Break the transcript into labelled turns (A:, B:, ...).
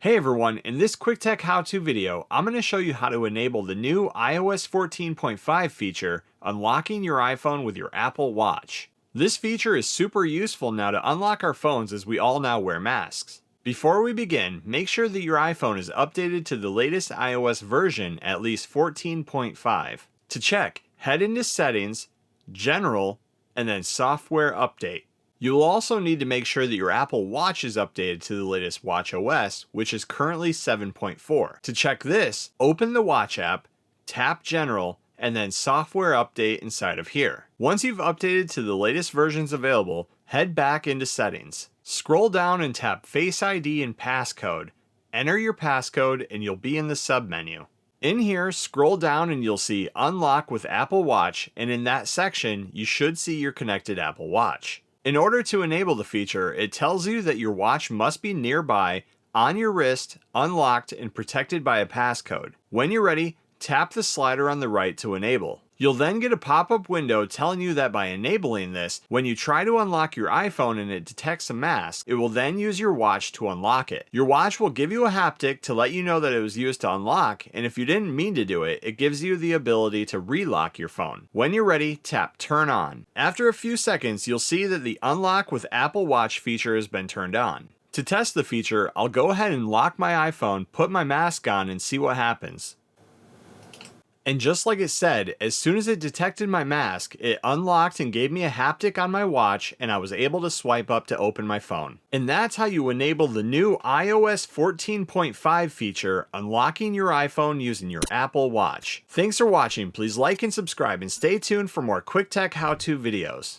A: Hey everyone, in this quick tech how-to video, I'm going to show you how to enable the new iOS 14.5 feature, unlocking your iPhone with your Apple Watch. This feature is super useful now to unlock our phones as we all now wear masks. Before we begin, make sure that your iPhone is updated to the latest iOS version, at least 14.5. To check, head into Settings, General, and then Software Update. You will also need to make sure that your Apple Watch is updated to the latest WatchOS, which is currently 7.4. To check this, open the Watch app, tap General, and then Software Update inside of here. Once you've updated to the latest versions available, head back into Settings. Scroll down and tap Face ID and Passcode. Enter your passcode and you'll be in the submenu. In here, scroll down and you'll see Unlock with Apple Watch, and in that section, you should see your connected Apple Watch. In order to enable the feature, it tells you that your watch must be nearby, on your wrist, unlocked, and protected by a passcode. When you're ready, tap the slider on the right to enable. You'll then get a pop-up window telling you that by enabling this, when you try to unlock your iPhone and it detects a mask, it will then use your watch to unlock it. Your watch will give you a haptic to let you know that it was used to unlock, and if you didn't mean to do it, it gives you the ability to relock your phone. When you're ready, tap Turn On. After a few seconds, you'll see that the Unlock with Apple Watch feature has been turned on. To test the feature, I'll go ahead and lock my iPhone, put my mask on, and see what happens. And just like it said, as soon as it detected my mask, it unlocked and gave me a haptic on my watch, and I was able to swipe up to open my phone. And that's how you enable the new iOS 14.5 feature, unlocking your iPhone using your Apple Watch. Thanks for watching. Please like and subscribe and stay tuned for more quick tech how-to videos.